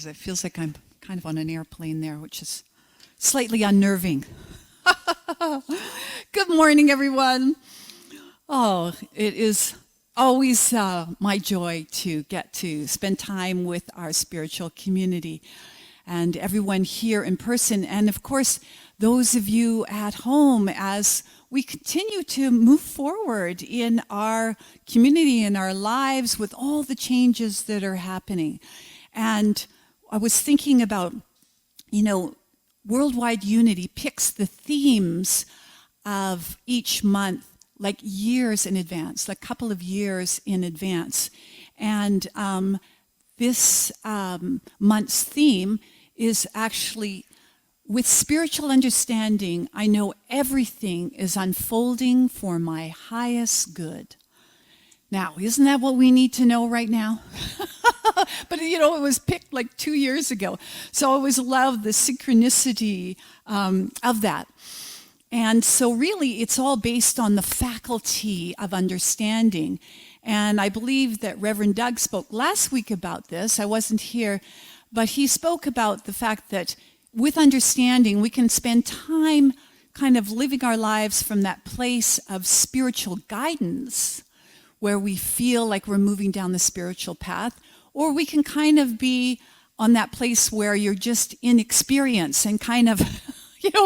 because it feels like I'm kind of on an airplane there, which is slightly unnerving. Good morning, everyone. Oh, it is always my joy to get to spend time with our spiritual community and everyone here in person. And of course, those of you at home as we continue to move forward in our community and our lives with all the changes that are happening. And I was thinking about, Worldwide Unity picks the themes of each month like years in advance, like a couple of years in advance. And this month's theme is actually, with spiritual understanding, I know everything is unfolding for my highest good. Now, isn't that what we need to know right now? But, it was picked like 2 years ago. So I always love the synchronicity of that. And so really, it's all based on the faculty of understanding. And I believe that Reverend Doug spoke last week about this. I wasn't here, but he spoke about the fact that with understanding, we can spend time kind of living our lives from that place of spiritual guidance, where we feel like we're moving down the spiritual path, or we can kind of be on that place where you're just in experience and kind of,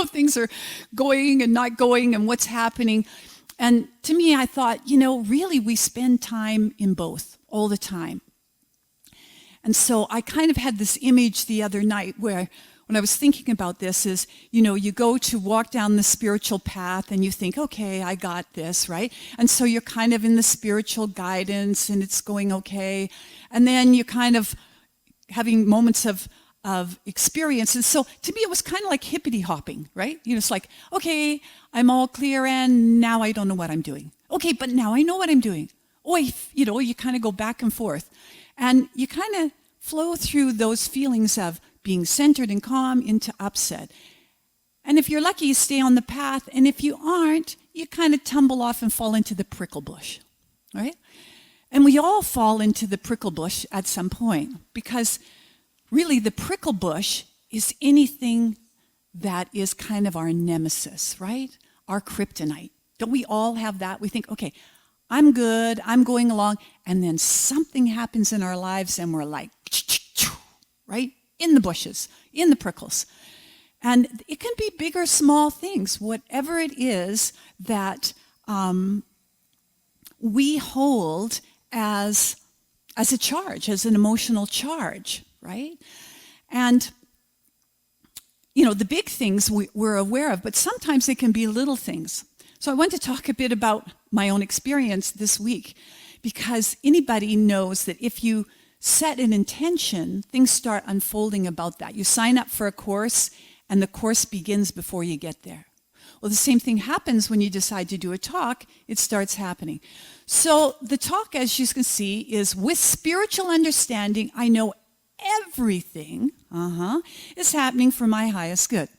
things are going and not going and what's happening. And to me, I thought, really we spend time in both all the time. And so I kind of had this image the other night where when I was thinking about this is, you go to walk down the spiritual path and you think, okay, I got this, right? And so you're kind of in the spiritual guidance and it's going okay. And then you're kind of having moments of experience. And so to me, it was kind of like hippity hopping, right? It's like, okay, I'm all clear and now I don't know what I'm doing. Okay, but now I know what I'm doing. You kind of go back and forth. And you kind of flow through those feelings of being centered and calm into upset. And if you're lucky, you stay on the path. And if you aren't, you kind of tumble off and fall into the prickle bush, right? And we all fall into the prickle bush at some point, because really the prickle bush is anything that is kind of our nemesis, right? Our kryptonite. Don't we all have that? We think, okay, I'm good, I'm going along, and then something happens in our lives and we're like, right? In the bushes, in the prickles. And it can be big or small things, whatever it is that we hold as a charge, as an emotional charge, right? And, the big things we're aware of, but sometimes they can be little things. So I want to talk a bit about my own experience this week, because anybody knows that if you set an intention, things start unfolding about that. You sign up for a course, and the course begins before you get there. Well, the same thing happens when you decide to do a talk. It starts happening. So the talk, as you can see, is with spiritual understanding, I know everything is happening for my highest good.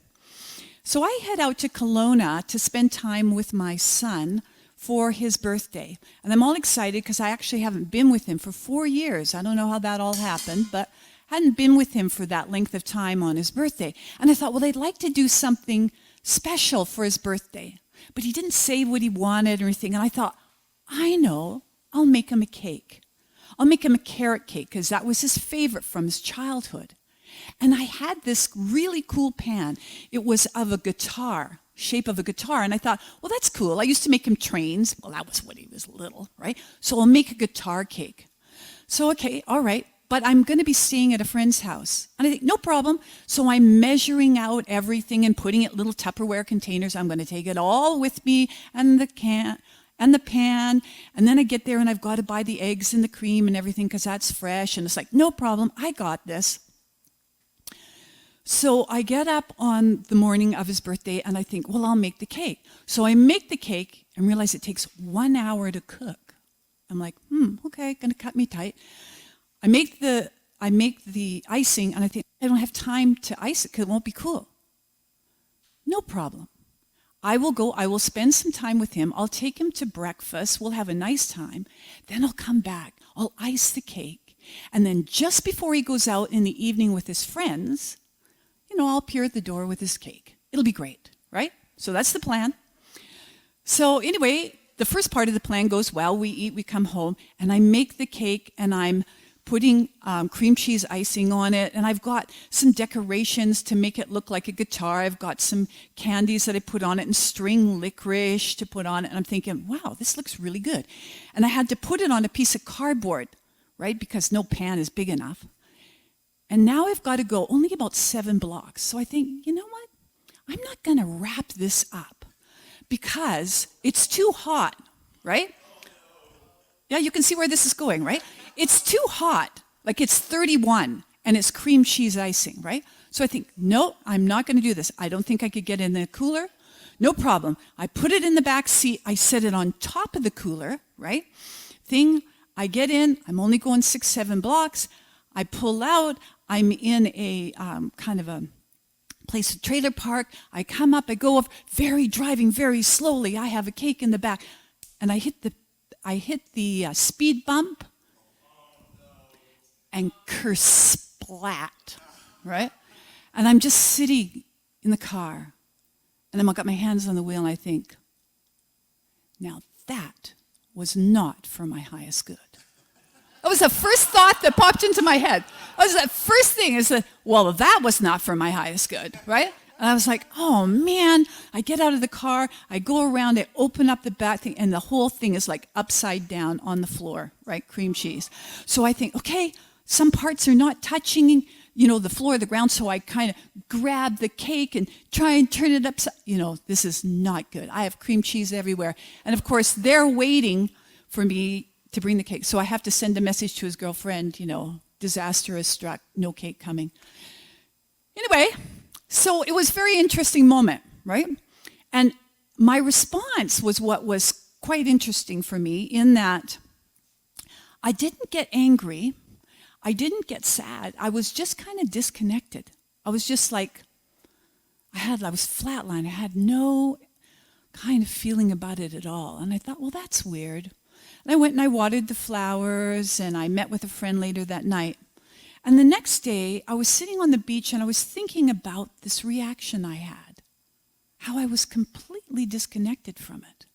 So I head out to Kelowna to spend time with my son for his birthday. And I'm all excited because I actually haven't been with him for 4 years. I don't know how that all happened, but I hadn't been with him for that length of time on his birthday. And I thought, well, I'd like to do something special for his birthday. But he didn't say what he wanted or anything. And I thought, I know, I'll make him a cake. I'll make him a carrot cake because that was his favorite from his childhood. And I had this really cool pan. It was of a guitar, shape of a guitar. And I thought, well, that's cool. I used to make him trains. Well, that was when he was little, right? So I'll make a guitar cake. So, okay, all right. But I'm going to be staying at a friend's house. And I think, no problem. So I'm measuring out everything and putting it in little Tupperware containers. I'm going to take it all with me and the can and the pan. And then I get there and I've got to buy the eggs and the cream and everything because that's fresh. And it's like, no problem. I got this. So I get up on the morning of his birthday and I think, well, I'll make the cake. So I make the cake and realize it takes 1 hour to cook. I'm like, okay, gonna cut me tight. I make the icing and I think, I don't have time to ice it because it won't be cool. No problem. I will spend some time with him. I'll take him to breakfast. We'll have a nice time. Then I'll come back. I'll ice the cake. And then just before he goes out in the evening with his friends, I'll appear at the door with his cake. It'll be great, right? So that's the plan. So anyway, the first part of the plan goes well. We eat, we come home, and I make the cake, and I'm putting cream cheese icing on it, and I've got some decorations to make it look like a guitar. I've got some candies that I put on it and string licorice to put on it, and I'm thinking, wow, this looks really good. And I had to put it on a piece of cardboard, right, because no pan is big enough. And now I've got to go only about 7 blocks. So I think, you know what? I'm not going to wrap this up because it's too hot, right? Yeah, you can see where this is going, right? It's too hot. Like it's 31 and it's cream cheese icing, right? So I think, no, I'm not going to do this. I don't think I could get in the cooler. No problem. I put it in the back seat. I set it on top of the cooler, right? I get in. I'm only going 6, 7 blocks. I pull out. I'm in a kind of a place, a trailer park. I come up. I go up, driving very slowly. I have a cake in the back, and I hit the speed bump, and kersplat, right? And I'm just sitting in the car, and I've got my hands on the wheel, and I think, now that was not for my highest good. That was the first thought that popped into my head. That was the first thing is that, well, that was not for my highest good, right? And I was like, oh man, I get out of the car, I go around, I open up the back thing, and the whole thing is like upside down on the floor, right? Cream cheese. So I think, okay, some parts are not touching, the floor or the ground, so I kind of grab the cake and try and turn it upside, this is not good. I have cream cheese everywhere. And of course, they're waiting for me to bring the cake. So I have to send a message to his girlfriend, disaster has struck, no cake coming. Anyway, so it was a very interesting moment, right? And my response was what was quite interesting for me in that I didn't get angry. I didn't get sad. I was just kind of disconnected. I was just like, I was flatlined. I had no kind of feeling about it at all. And I thought, well, that's weird. And I went and I watered the flowers, and I met with a friend later that night. And the next day, I was sitting on the beach, and I was thinking about this reaction I had, how I was completely disconnected from it.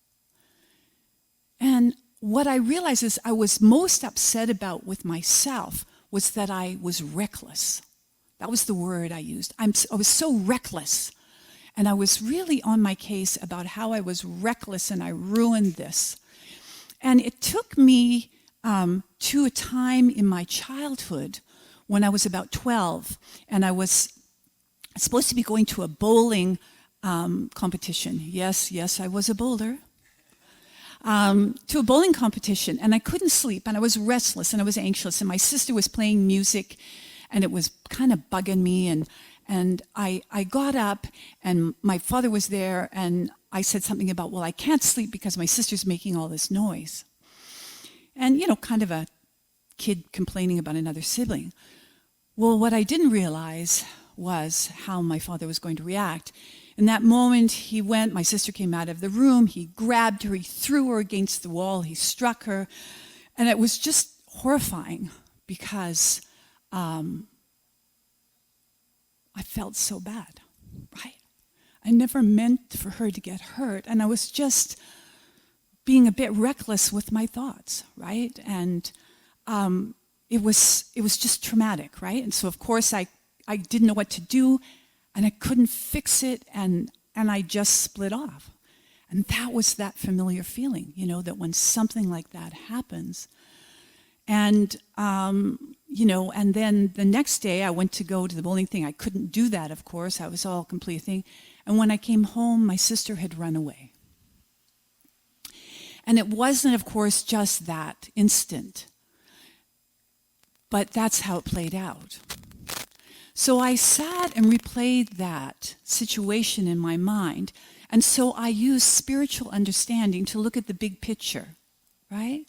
And what I realized is I was most upset about with myself was that I was reckless. That was the word I used. I was so reckless. And I was really on my case about how I was reckless and I ruined this. And it took me to a time in my childhood when I was about 12, and I was supposed to be going to a bowling competition. Yes, I was a bowler. To a bowling competition, and I couldn't sleep, and I was restless, and I was anxious, and my sister was playing music, and it was kind of bugging me, and I got up, and my father was there, and I said something about, well, I can't sleep because my sister's making all this noise. And, kind of a kid complaining about another sibling. Well, what I didn't realize was how my father was going to react. In that moment, he went, my sister came out of the room, he grabbed her, he threw her against the wall, he struck her, and it was just horrifying because I felt so bad, right? I never meant for her to get hurt, and I was just being a bit reckless with my thoughts, right? And it was just traumatic, right? And so of course I didn't know what to do, and I couldn't fix it, and I just split off. And that was that familiar feeling, that when something like that happens. And, and then the next day I went to go to the bowling thing. I couldn't do that, of course. I was all complete thing. And when I came home, my sister had run away. And it wasn't, of course, just that instant. But that's how it played out. So I sat and replayed that situation in my mind. And so I used spiritual understanding to look at the big picture, right?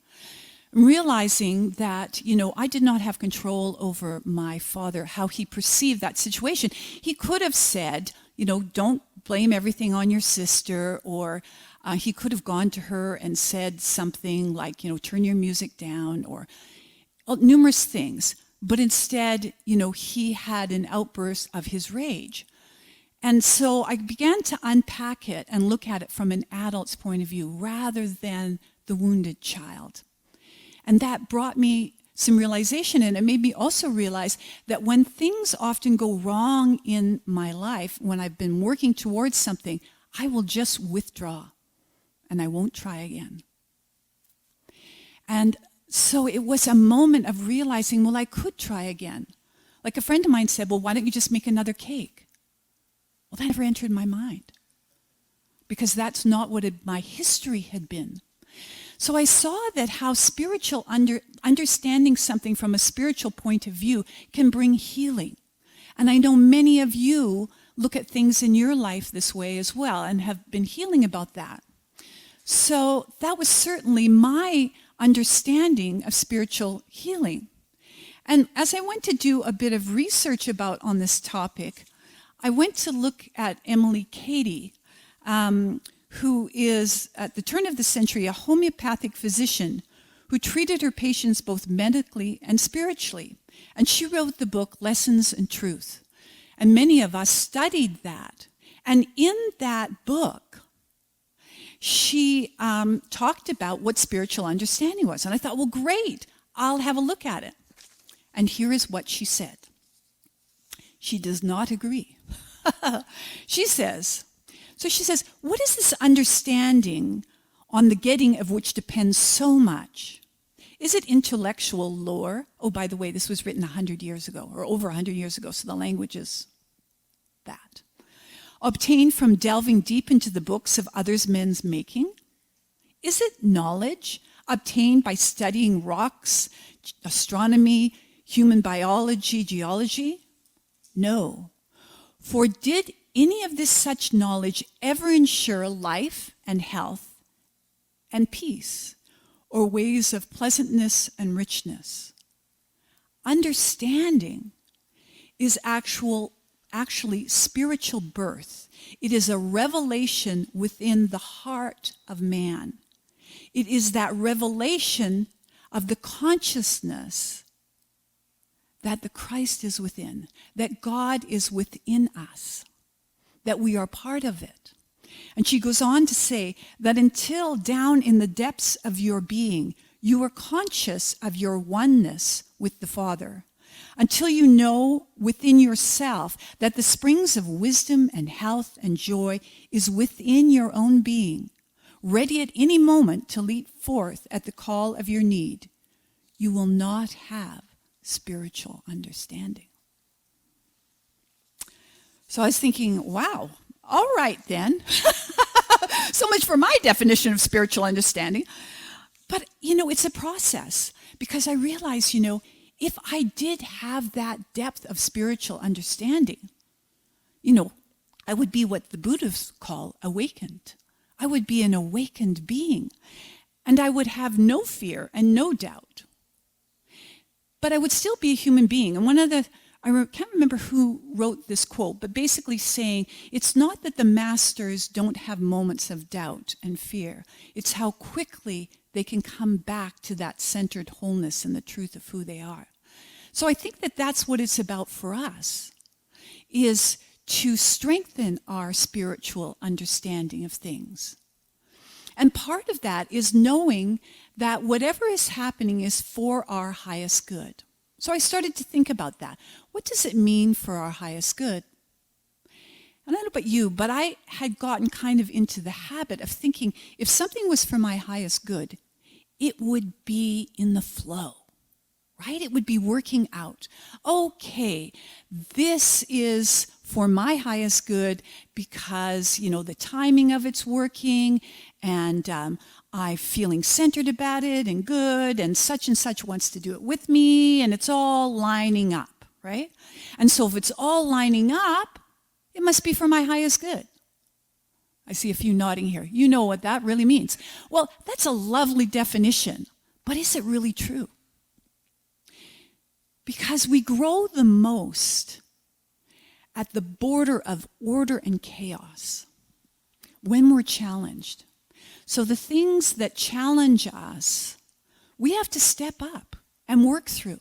Realizing that, I did not have control over my father, how he perceived that situation. He could have said, don't blame everything on your sister, or he could have gone to her and said something like, turn your music down, or numerous things, but instead, he had an outburst of his rage. And so I began to unpack it and look at it from an adult's point of view rather than the wounded child. And that brought me some realization, and it made me also realize that when things often go wrong in my life, when I've been working towards something, I will just withdraw and I won't try again. And so it was a moment of realizing, well, I could try again. Like a friend of mine said, well, why don't you just make another cake? Well, that never entered my mind because that's not what my history had been. So I saw that how spiritual understanding something from a spiritual point of view can bring healing. And I know many of you look at things in your life this way as well and have been healing about that. So that was certainly my understanding of spiritual healing. And as I went to do a bit of research on this topic, I went to look at Emily Cady, who is, at the turn of the century, a homeopathic physician who treated her patients both medically and spiritually. And she wrote the book, Lessons in Truth. And many of us studied that. And in that book, she talked about what spiritual understanding was. And I thought, well, great, I'll have a look at it. And here is what she said. She does not agree. She says, what is this understanding on the getting of which depends so much? Is it intellectual lore? Oh, by the way, this was written 100 years ago, or over 100 years ago, so the language is that. Obtained from delving deep into the books of others men's making? Is it knowledge obtained by studying rocks, astronomy, human biology, geology? No. For did any of this such knowledge ever ensure life and health and peace, or ways of pleasantness and richness? Understanding is actually spiritual birth. It is a revelation within the heart of man. It is that revelation of the consciousness that the Christ is within, that God is within us, that we are part of it. And she goes on to say that until down in the depths of your being, you are conscious of your oneness with the Father, until you know within yourself that the springs of wisdom and health and joy is within your own being, ready at any moment to leap forth at the call of your need, you will not have spiritual understanding. So I was thinking, wow, all right then. So much for my definition of spiritual understanding. But, it's a process because I realize, if I did have that depth of spiritual understanding, I would be what the Buddhists call awakened. I would be an awakened being. And I would have no fear and no doubt. But I would still be a human being. And I can't remember who wrote this quote, but basically saying, it's not that the masters don't have moments of doubt and fear. It's how quickly they can come back to that centered wholeness and the truth of who they are. So I think that that's what it's about for us, is to strengthen our spiritual understanding of things. And part of that is knowing that whatever is happening is for our highest good. So I started to think about that. What does it mean for our highest good? I don't know about you, but I had gotten kind of into the habit of thinking if something was for my highest good, it would be in the flow, right? It would be working out. Okay, this is for my highest good because, the timing of it's working and I'm feeling centered about it and good and such wants to do it with me and it's all lining up, right? And so if it's all lining up, it must be for my highest good. I see a few nodding here. You know what that really means. Well, that's a lovely definition, but is it really true? Because we grow the most at the border of order and chaos when we're challenged. So the things that challenge us, we have to step up and work through,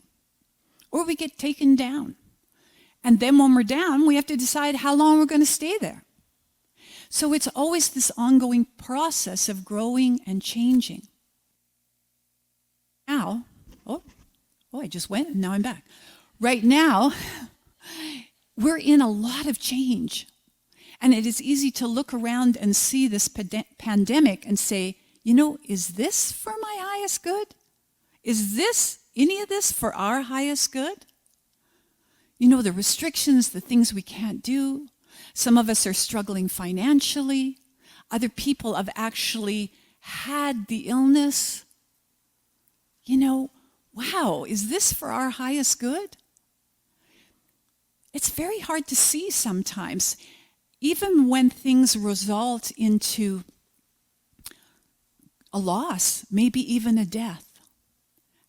or we get taken down. And then when we're down, we have to decide how long we're going to stay there. So it's always this ongoing process of growing and changing. Now, I just went and now I'm back. Right now, we're in a lot of change. And it is easy to look around and see this pandemic and say, is this for my highest good? Is any of this for our highest good? The restrictions, the things we can't do. Some of us are struggling financially. Other people have actually had the illness. Wow, is this for our highest good? It's very hard to see sometimes, even when things result into a loss, maybe even a death.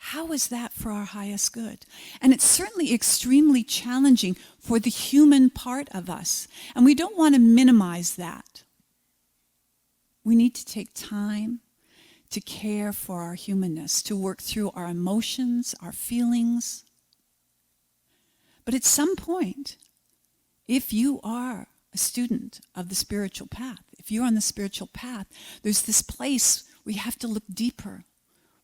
How is that for our highest good? And it's certainly extremely challenging for the human part of us. And we don't want to minimize that. We need to take time to care for our humanness, to work through our emotions, our feelings. But at some point, if you are a student of the spiritual path, if you're on the spiritual path, there's this place where you have to look deeper.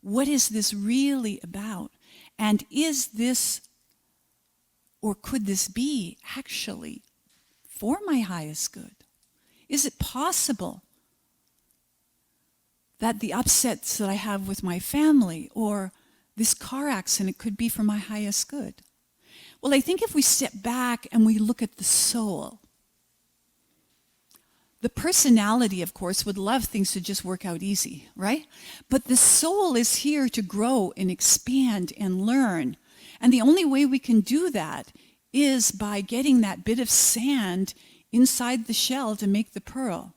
What is this really about? And is this, or could this be actually for my highest good? Is it possible that the upsets that I have with my family or this car accident could be for my highest good? Well, I think if we step back and we look at the soul, the personality, of course, would love things to just work out easy, right? But the soul is here to grow and expand and learn. And the only way we can do that is by getting that bit of sand inside the shell to make the pearl.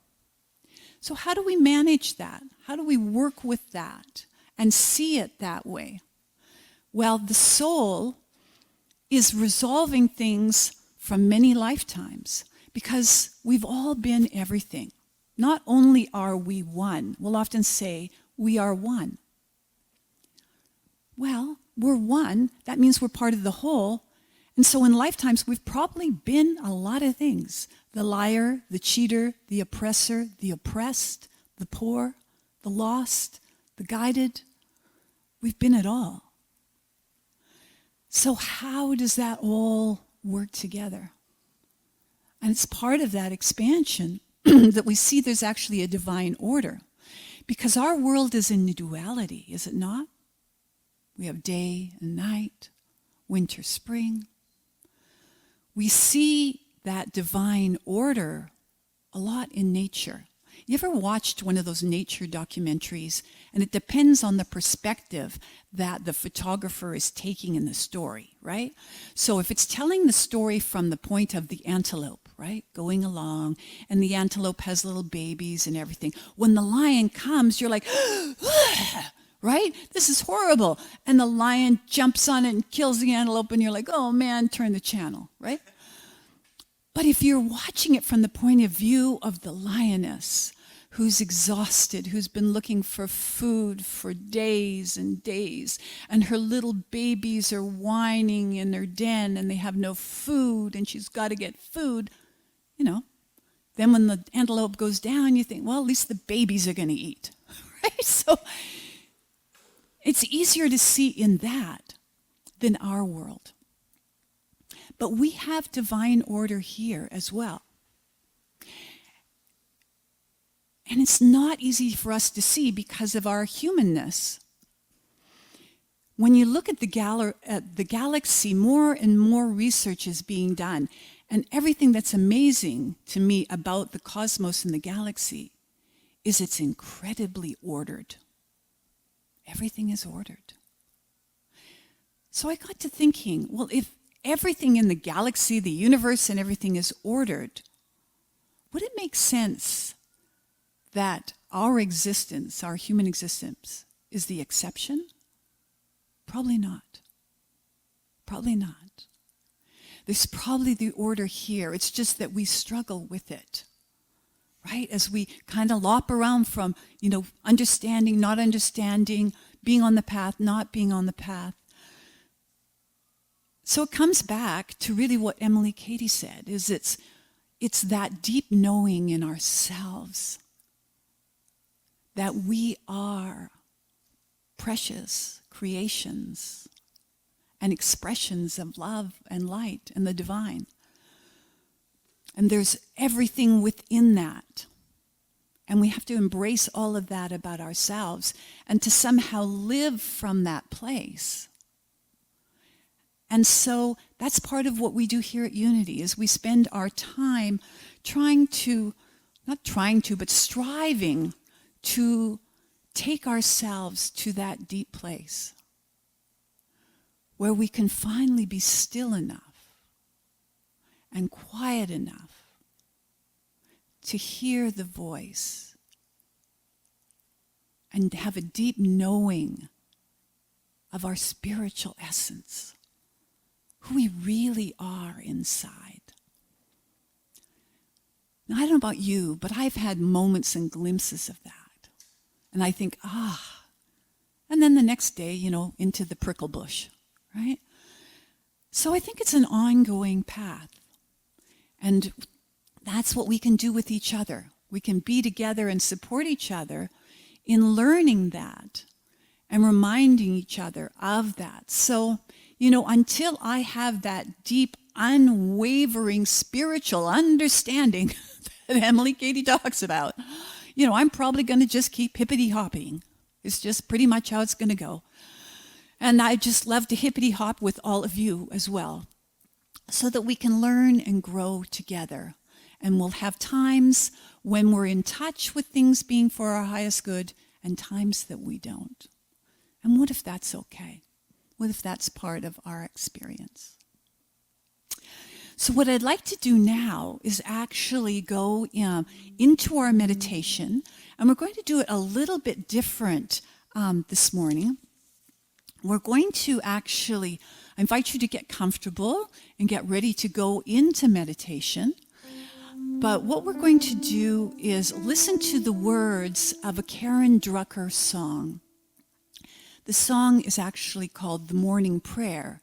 So how do we manage that? How do we work with that and see it that way? Well, the soul is resolving things from many lifetimes, because we've all been everything. Not only are we one, we'll often say we are one. Well, we're one, that means we're part of the whole. And so in lifetimes, we've probably been a lot of things. The liar, the cheater, the oppressor, the oppressed, the poor, the lost, the guided. We've been it all. So how does that all work together? And it's part of that expansion that we see there's actually a divine order. Because our world is in duality, is it not? We have day and night, winter, spring. We see that divine order a lot in nature. You ever watched one of those nature documentaries? And it depends on the perspective that the photographer is taking in the story, right? So if it's telling the story from the point of the antelope, right, going along, and the antelope has little babies and everything, when the lion comes, you're like, right? This is horrible. And the lion jumps on it and kills the antelope, and you're like, oh man, turn the channel, right? But if you're watching it from the point of view of the lioness, who's exhausted, who's been looking for food for days and days, and her little babies are whining in their den and they have no food and she's got to get food, then when the antelope goes down, you think, well, at least the babies are going to eat, right? So it's easier to see in that than our world. But we have divine order here as well. And it's not easy for us to see because of our humanness. When you look at the galaxy, more and more research is being done. And everything that's amazing to me about the cosmos and the galaxy is it's incredibly ordered. Everything is ordered. So I got to thinking, well, if everything in the galaxy, the universe, and everything is ordered, would it make sense that our existence, our human existence, is the exception? Probably not. Probably not. There's probably the order here. It's just that we struggle with it, right? As we kind of lop around from, understanding, not understanding, being on the path, not being on the path. So it comes back to really what Emily Cady said, is it's that deep knowing in ourselves that we are precious creations and expressions of love and light and the divine. And there's everything within that. And we have to embrace all of that about ourselves and to somehow live from that place. And so that's part of what we do here at Unity, is we spend our time striving to take ourselves to that deep place where we can finally be still enough and quiet enough to hear the voice and have a deep knowing of our spiritual essence, who we really are inside. Now, I don't know about you, but I've had moments and glimpses of that. And I think, and then the next day, into the prickle bush, right? So I think it's an ongoing path. And that's what we can do with each other. We can be together and support each other in learning that and reminding each other of that. So, until I have that deep, unwavering spiritual understanding that Emily Cady talks about, I'm probably going to just keep hippity-hopping. It's just pretty much how it's going to go. And I just love to hippity-hop with all of you as well, so that we can learn and grow together. And we'll have times when we're in touch with things being for our highest good and times that we don't. And what if that's okay? What if that's part of our experience? So what I'd like to do now is actually go into our meditation, and we're going to do it a little bit different this morning. We're going to actually invite you to get comfortable and get ready to go into meditation. But what we're going to do is listen to the words of a Karen Drucker song. The song is actually called The Morning Prayer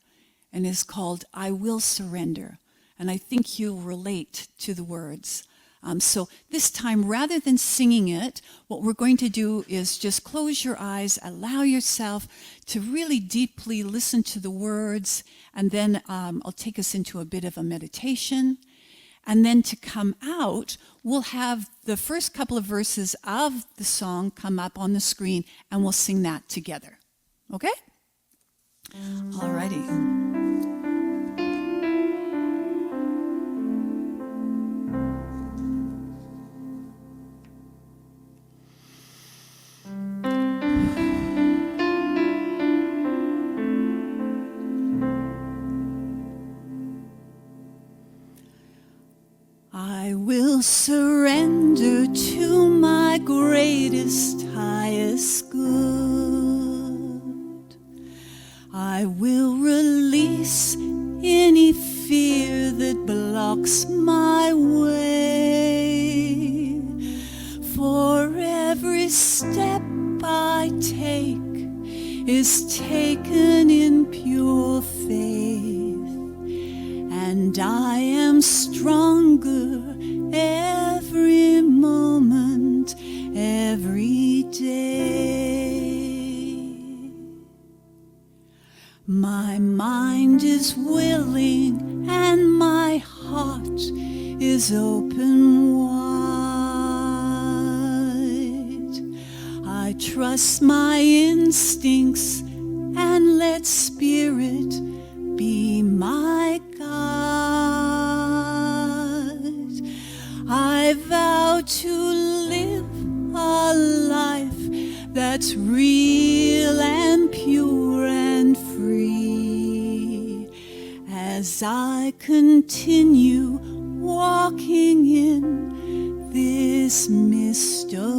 and is called I Will Surrender. And I think you'll relate to the words. So this time, rather than singing it, what we're going to do is just close your eyes, allow yourself to really deeply listen to the words, and then I'll take us into a bit of a meditation. And then to come out, we'll have the first couple of verses of the song come up on the screen, and we'll sing that together. Okay? All righty. I will surrender to my greatest, highest good. I will release any fear that blocks my way. For every step I take is taken in pure faith. And I am stronger every moment, every day. My mind is willing and my heart is open wide. I trust my instincts and let spirit be my guide. I vow to live a life that's real and pure and free as I continue walking in this mystery.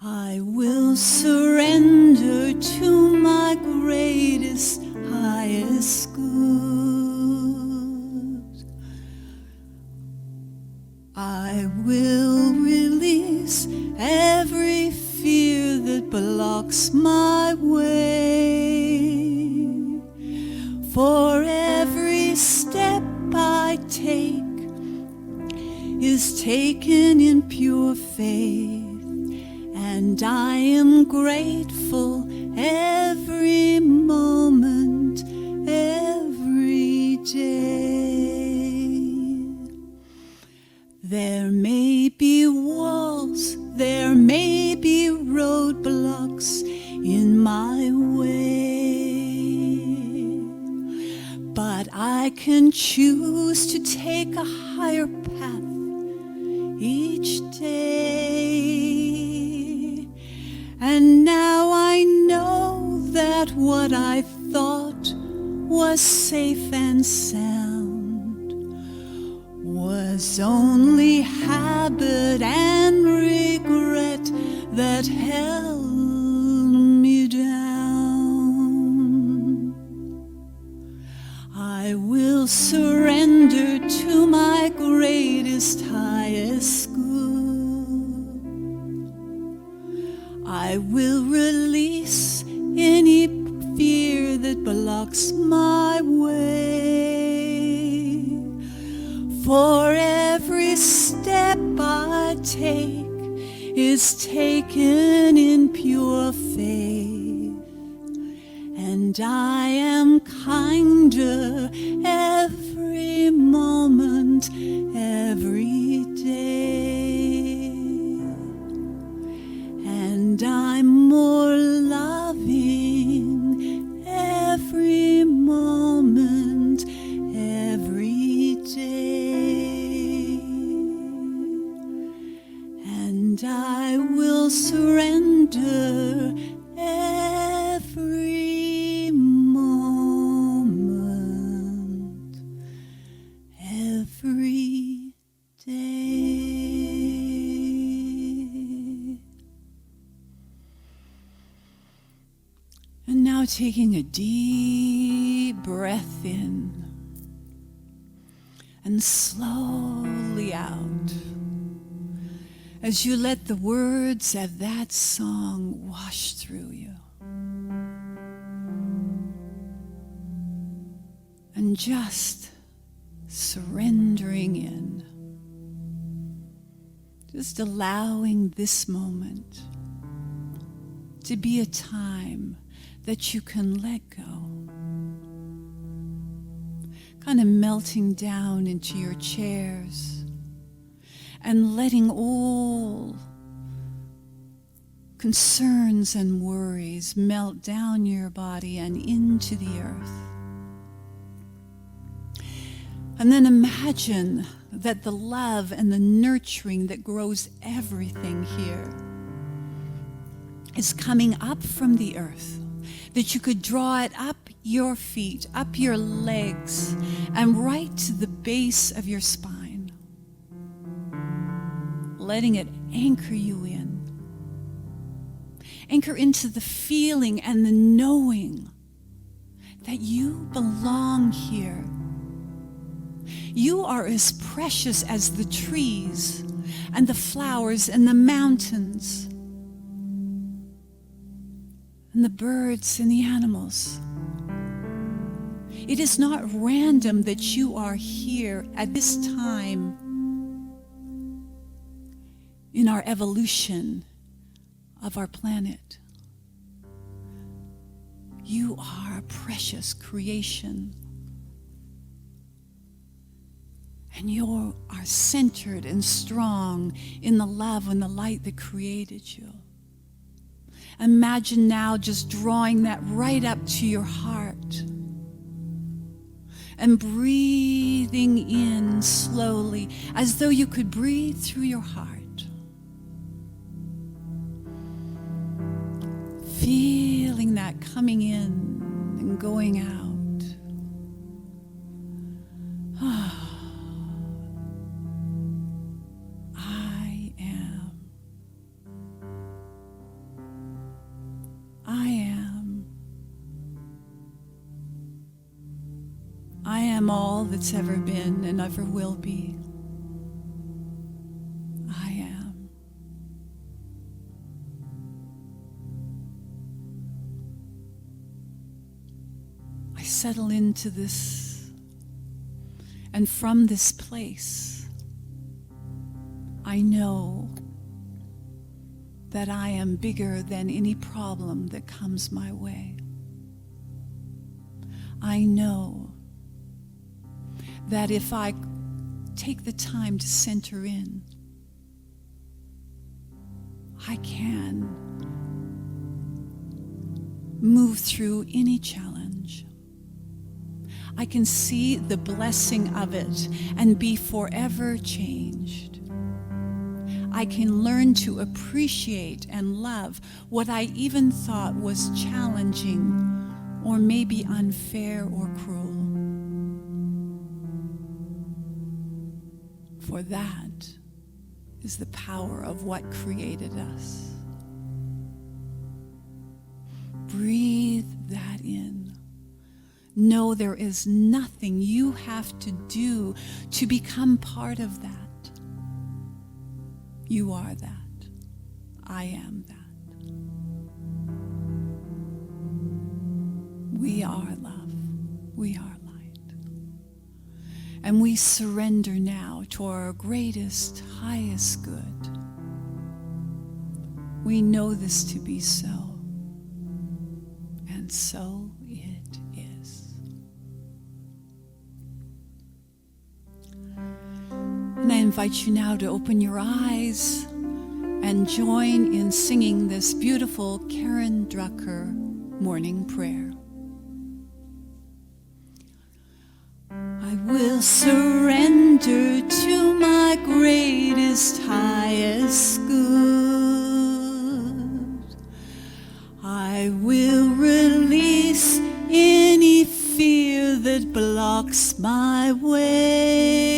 I will surrender to my greatest, highest good. I will release every fear that blocks my way. taken in pure faith, and I am grateful every moment, every day. There may be walls, there may be roadblocks in my way, but I can choose to take a higher path each day. And now I know that what I thought was safe and sound was only habit and regret that held me down. I will surrender to my greatest, highest good. I will release any fear that blocks my way. For every step I take is taken in pure faith, and I am kinder every moment, every day. And I'm more loving every moment, every day. And I will surrender every moment, every day. And now taking a deep breath in and slowly out, as you let the words of that song wash through you. And just surrendering in, just allowing this moment to be a time that you can let go. Kind of melting down into your chairs and letting all concerns and worries melt down your body and into the earth. And then imagine that the love and the nurturing that grows everything here is coming up from the earth, that you could draw it up your feet, up your legs, and right to the base of your spine, letting it anchor you in. Anchor into the feeling and the knowing that you belong here. You are as precious as the trees and the flowers and the mountains and the birds and the animals. It is not random that you are here at this time in our evolution of our planet. You are a precious creation. And you are centered and strong in the love and the light that created you. Imagine now just drawing that right up to your heart and breathing in slowly as though you could breathe through your heart. Feeling that coming in and going out. I am all that's ever been and ever will be. I am. I settle into this, and from this place, I know that I am bigger than any problem that comes my way. I know that if I take the time to center in, I can move through any challenge. I can see the blessing of it and be forever changed. I can learn to appreciate and love what I even thought was challenging or maybe unfair or cruel. For that is the power of what created us. Breathe that in. Know there is nothing you have to do to become part of that. You are that. I am that. We are love. We are light. And we surrender now to our greatest, highest good. We know this to be so. And so it is. And I invite you now to open your eyes and join in singing this beautiful Karen Drucker morning prayer. I will surrender to my greatest, highest good. I will release any fear that blocks my way.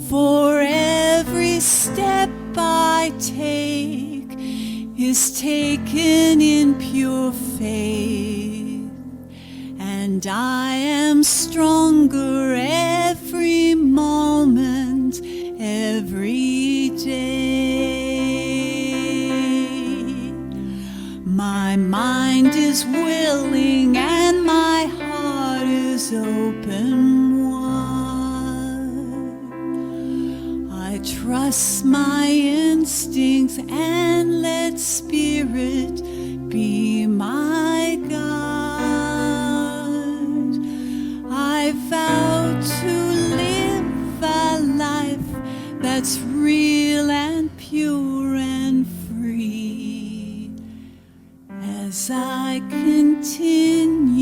For every step I take is taken in pure faith. And I am stronger every moment, every day. My mind is willing and my heart is open wide. I trust my instincts and let Spirit be my guide. I vow to live a life that's real and pure and free as I continue